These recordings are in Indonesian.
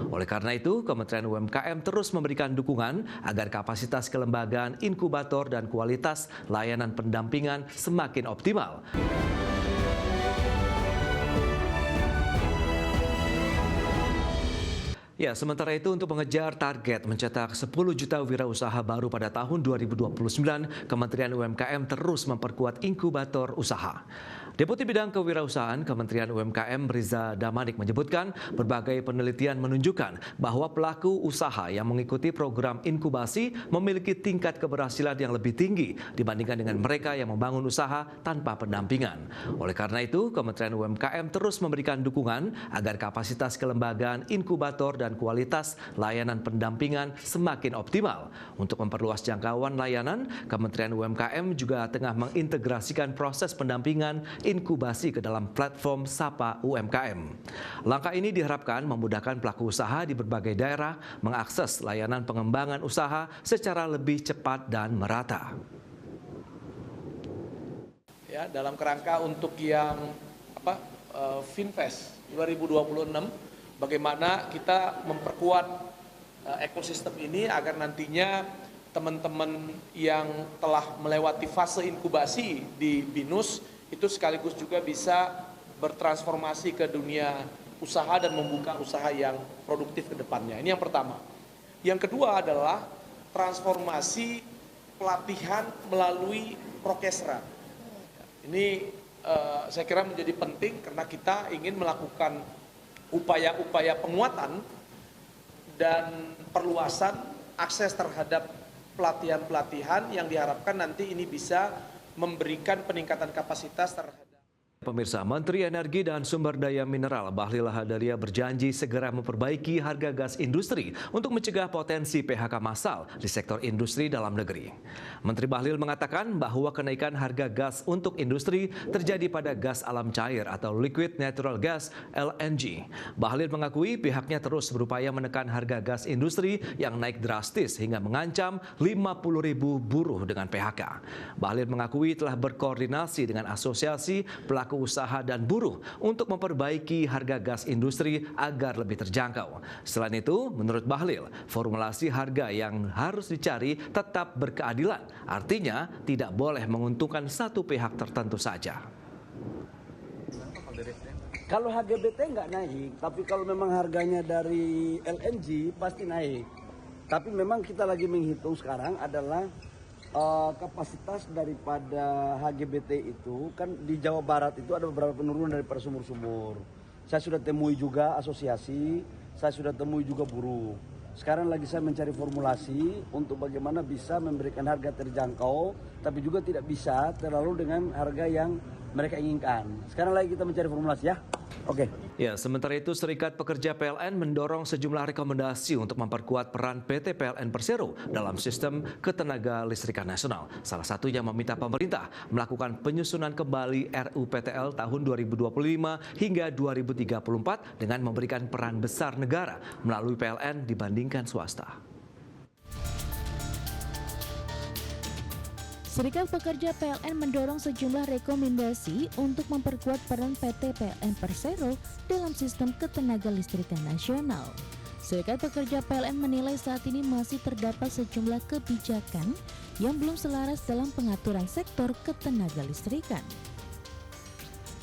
Oleh karena itu, Kementerian UMKM terus memberikan dukungan agar kapasitas kelembagaan, inkubator, dan kualitas layanan pendampingan semakin optimal. Ya, sementara itu untuk mengejar target mencetak 10 juta wirausaha baru pada tahun 2029, Kementerian UMKM terus memperkuat inkubator usaha. Deputi Bidang Kewirausahaan Kementerian UMKM Riza Damanik menyebutkan berbagai penelitian menunjukkan bahwa pelaku usaha yang mengikuti program inkubasi memiliki tingkat keberhasilan yang lebih tinggi dibandingkan dengan mereka yang membangun usaha tanpa pendampingan. Oleh karena itu, Kementerian UMKM terus memberikan dukungan agar kapasitas kelembagaan, inkubator, dan kualitas layanan pendampingan semakin optimal. Untuk memperluas jangkauan layanan, Kementerian UMKM juga tengah mengintegrasikan proses pendampingan inkubasi ke dalam platform Sapa UMKM. Langkah ini diharapkan memudahkan pelaku usaha di berbagai daerah mengakses layanan pengembangan usaha secara lebih cepat dan merata. Ya, dalam kerangka untuk yang Finfest 2026, bagaimana kita memperkuat ekosistem ini agar nantinya teman-teman yang telah melewati fase inkubasi di BINUS itu sekaligus juga bisa bertransformasi ke dunia usaha dan membuka usaha yang produktif ke depannya. Ini yang pertama. Yang kedua adalah transformasi pelatihan melalui Prokesra. Ini saya kira menjadi penting karena kita ingin melakukan upaya-upaya penguatan dan perluasan akses terhadap pelatihan-pelatihan yang diharapkan nanti ini bisa memberikan peningkatan kapasitas terhadap. Pemirsa, Menteri Energi dan Sumber Daya Mineral Bahlil Lahadalia berjanji segera memperbaiki harga gas industri untuk mencegah potensi PHK massal di sektor industri dalam negeri. Menteri Bahlil mengatakan bahwa kenaikan harga gas untuk industri terjadi pada gas alam cair atau liquid natural gas (LNG). Bahlil mengakui pihaknya terus berupaya menekan harga gas industri yang naik drastis hingga mengancam 50.000 buruh dengan PHK. Bahlil mengakui telah berkoordinasi dengan asosiasi pelaku usaha dan buruh untuk memperbaiki harga gas industri agar lebih terjangkau. Selain itu, menurut Bahlil, formulasi harga yang harus dicari tetap berkeadilan. Artinya, tidak boleh menguntungkan satu pihak tertentu saja. Kalau HGBT nggak naik, tapi kalau memang harganya dari LNG pasti naik. Tapi memang kita lagi menghitung sekarang adalah kapasitas daripada HGBT itu kan di Jawa Barat itu ada beberapa penurunan daripada sumur-sumur. Saya sudah temui juga asosiasi, saya sudah temui juga buruh. Sekarang lagi saya mencari formulasi untuk bagaimana bisa memberikan harga terjangkau, tapi juga tidak bisa terlalu dengan harga yang mereka inginkan. Sekarang lagi kita mencari formulasi ya. Oke. Ya, sementara itu Serikat Pekerja PLN mendorong sejumlah rekomendasi untuk memperkuat peran PT PLN Persero dalam sistem ketenaga listrikan nasional. Salah satunya meminta pemerintah melakukan penyusunan kembali RUPTL tahun 2025 hingga 2034 dengan memberikan peran besar negara melalui PLN dibandingkan swasta. Serikat Pekerja PLN mendorong sejumlah rekomendasi untuk memperkuat peran PT PLN Persero dalam sistem ketenaga listrikan nasional. Serikat Pekerja PLN menilai saat ini masih terdapat sejumlah kebijakan yang belum selaras dalam pengaturan sektor ketenaga listrikan.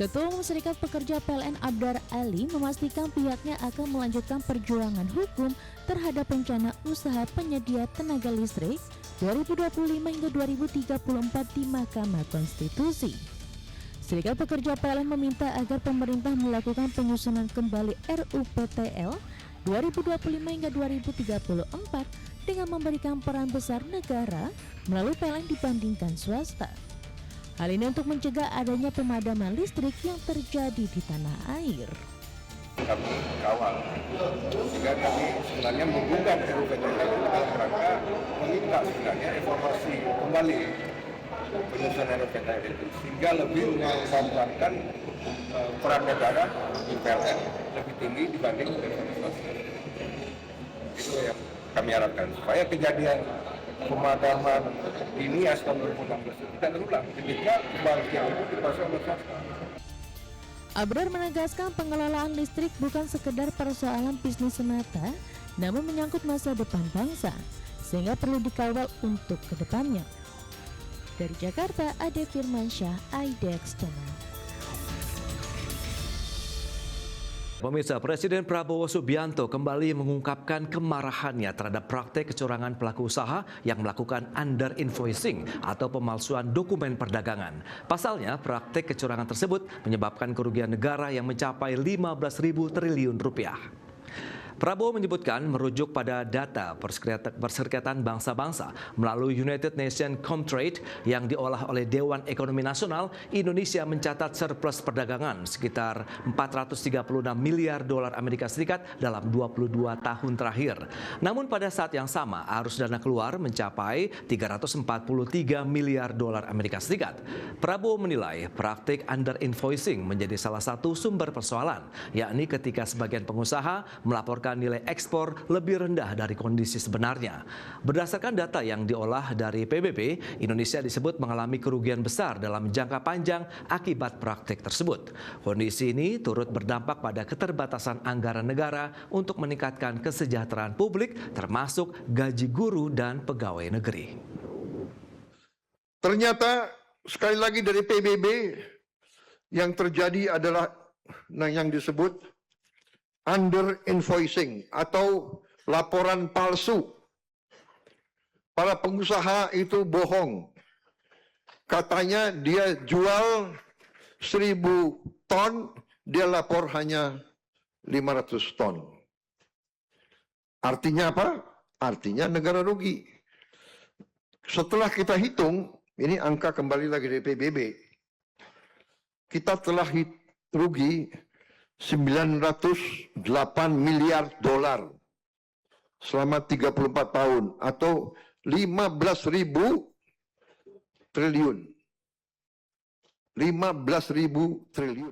Ketua Umum Serikat Pekerja PLN Abdar Ali memastikan pihaknya akan melanjutkan perjuangan hukum terhadap rencana usaha penyedia tenaga listrik 2025 hingga 2034 di Mahkamah Konstitusi. Serikat Pekerja PLN meminta agar pemerintah melakukan penyusunan kembali RUPTL 2025 hingga 2034 dengan memberikan peran besar negara melalui PLN dibandingkan swasta. Hal ini untuk mencegah adanya pemadaman listrik yang terjadi di tanah air. Kami kawal, sehingga kami sebenarnya menggugat RUPTL dalam rangka meminta sebenarnya evaluasi kembali penyusunan RUPTL itu sehingga lebih mengedepankan peran negara di PLN lebih tinggi dibanding dengan swasta. Itu yang kami harapkan supaya kejadian pemadaman ini tahun 2016 tidak terulang ketika kebahagiaan itu dikuasai oleh swasta. Abrar menegaskan pengelolaan listrik bukan sekedar persoalan bisnis semata, namun menyangkut masa depan bangsa, sehingga perlu dikawal untuk kedepannya. Dari Jakarta, Ade Firmansyah, IDX Channel. Pemirsa, Presiden Prabowo Subianto kembali mengungkapkan kemarahannya terhadap praktek kecurangan pelaku usaha yang melakukan under invoicing atau pemalsuan dokumen perdagangan. Pasalnya, praktek kecurangan tersebut menyebabkan kerugian negara yang mencapai 15.000 triliun rupiah. Prabowo menyebutkan merujuk pada data Perserikatan Bangsa-Bangsa melalui United Nations Comtrade yang diolah oleh Dewan Ekonomi Nasional, Indonesia mencatat surplus perdagangan sekitar 436 miliar dolar Amerika Serikat dalam 22 tahun terakhir. Namun pada saat yang sama arus dana keluar mencapai 343 miliar dolar Amerika Serikat. Prabowo menilai praktik under invoicing menjadi salah satu sumber persoalan, yakni ketika sebagian pengusaha melaporkan nilai ekspor lebih rendah dari kondisi sebenarnya. Berdasarkan data yang diolah dari PBB, Indonesia disebut mengalami kerugian besar dalam jangka panjang akibat praktik tersebut. Kondisi ini turut berdampak pada keterbatasan anggaran negara untuk meningkatkan kesejahteraan publik, termasuk gaji guru dan pegawai negeri. Ternyata sekali lagi dari PBB yang terjadi adalah yang disebut under invoicing atau laporan palsu. Para pengusaha itu bohong. Katanya dia jual 1.000 ton, dia lapor hanya 500 ton. Artinya apa? Artinya negara rugi. Setelah kita hitung, ini angka kembali lagi dari PBB, kita telah rugi 908 miliar dolar selama 34 tahun atau 15.000 triliun. 15.000 triliun.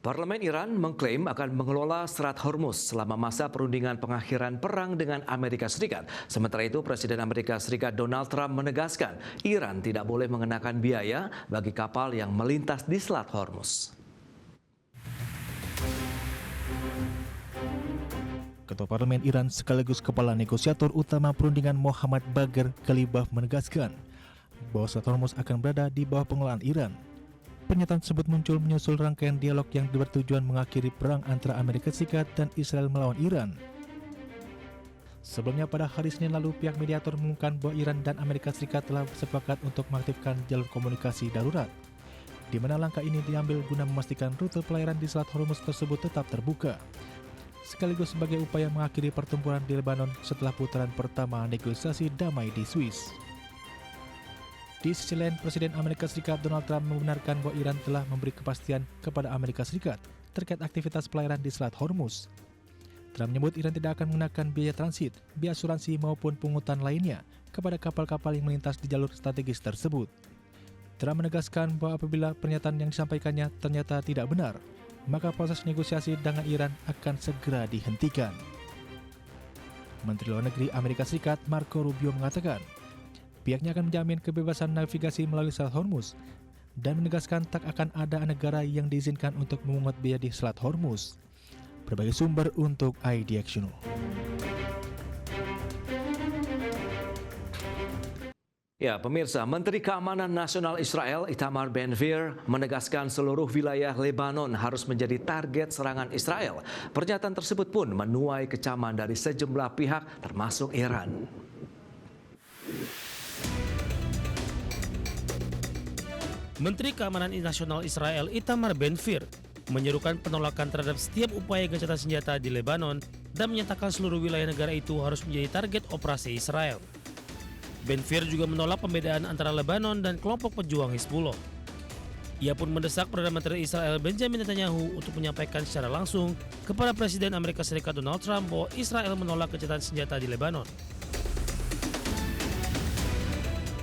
Parlemen Iran mengklaim akan mengelola Selat Hormuz selama masa perundingan pengakhiran perang dengan Amerika Serikat. Sementara itu, Presiden Amerika Serikat Donald Trump menegaskan Iran tidak boleh mengenakan biaya bagi kapal yang melintas di Selat Hormuz. Ketua Parlemen Iran sekaligus Kepala Negosiator Utama Perundingan Mohammad Bagher Ghalibaf menegaskan bahwa Selat Hormuz akan berada di bawah pengelolaan Iran. Pernyataan tersebut muncul menyusul rangkaian dialog yang bertujuan mengakhiri perang antara Amerika Serikat dan Israel melawan Iran. Sebelumnya pada hari Senin lalu, pihak mediator mengumumkan bahwa Iran dan Amerika Serikat telah sepakat untuk mengaktifkan jalur komunikasi darurat, di mana langkah ini diambil guna memastikan rute pelayaran di Selat Hormuz tersebut tetap terbuka, sekaligus sebagai upaya mengakhiri pertempuran di Lebanon setelah putaran pertama negosiasi damai di Swiss. Di sisi lain, Presiden Amerika Serikat Donald Trump membenarkan bahwa Iran telah memberi kepastian kepada Amerika Serikat terkait aktivitas pelayaran di Selat Hormuz. Trump menyebut Iran tidak akan mengenakan biaya transit, biaya asuransi maupun pungutan lainnya kepada kapal-kapal yang melintas di jalur strategis tersebut. Trump menegaskan bahwa apabila pernyataan yang disampaikannya ternyata tidak benar, maka proses negosiasi dengan Iran akan segera dihentikan. Menteri Luar Negeri Amerika Serikat Marco Rubio mengatakan, pihaknya akan menjamin kebebasan navigasi melalui Selat Hormuz dan menegaskan tak akan ada negara yang diizinkan untuk memungut biaya di Selat Hormuz. Berbagai sumber untuk IDX Channel. Ya, pemirsa, Menteri Keamanan Nasional Israel Itamar Ben-Gvir menegaskan seluruh wilayah Lebanon harus menjadi target serangan Israel. Pernyataan tersebut pun menuai kecaman dari sejumlah pihak termasuk Iran. Menteri Keamanan Nasional Israel Itamar Ben-Gvir menyerukan penolakan terhadap setiap upaya gencatan senjata di Lebanon dan menyatakan seluruh wilayah negara itu harus menjadi target operasi Israel. Ben-Gvir juga menolak pembedaan antara Lebanon dan kelompok pejuang Hizbullah. Ia pun mendesak Perdana Menteri Israel Benjamin Netanyahu untuk menyampaikan secara langsung kepada Presiden Amerika Serikat Donald Trump bahwa Israel menolak gencatan senjata di Lebanon.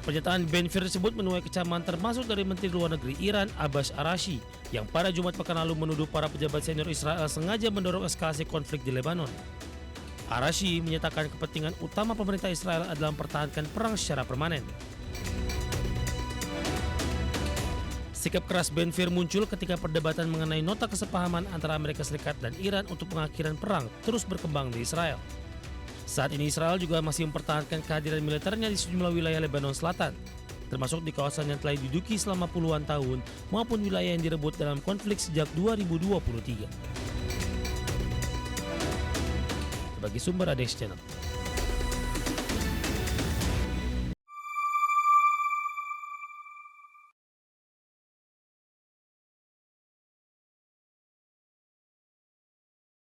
Pernyataan Ben-Gvir tersebut menuai kecaman termasuk dari Menteri Luar Negeri Iran Abbas Araghchi yang pada Jumat pekan lalu menuduh para pejabat senior Israel sengaja mendorong eskalasi konflik di Lebanon. Araghchi menyatakan kepentingan utama pemerintah Israel adalah mempertahankan perang secara permanen. Sikap keras Ben-Gvir muncul ketika perdebatan mengenai nota kesepahaman antara Amerika Serikat dan Iran untuk pengakhiran perang terus berkembang di Israel. Saat ini Israel juga masih mempertahankan kehadiran militernya di sejumlah wilayah Lebanon Selatan, termasuk di kawasan yang telah diduduki selama puluhan tahun maupun wilayah yang direbut dalam konflik sejak 2023. Bagi sumber Adex Channel.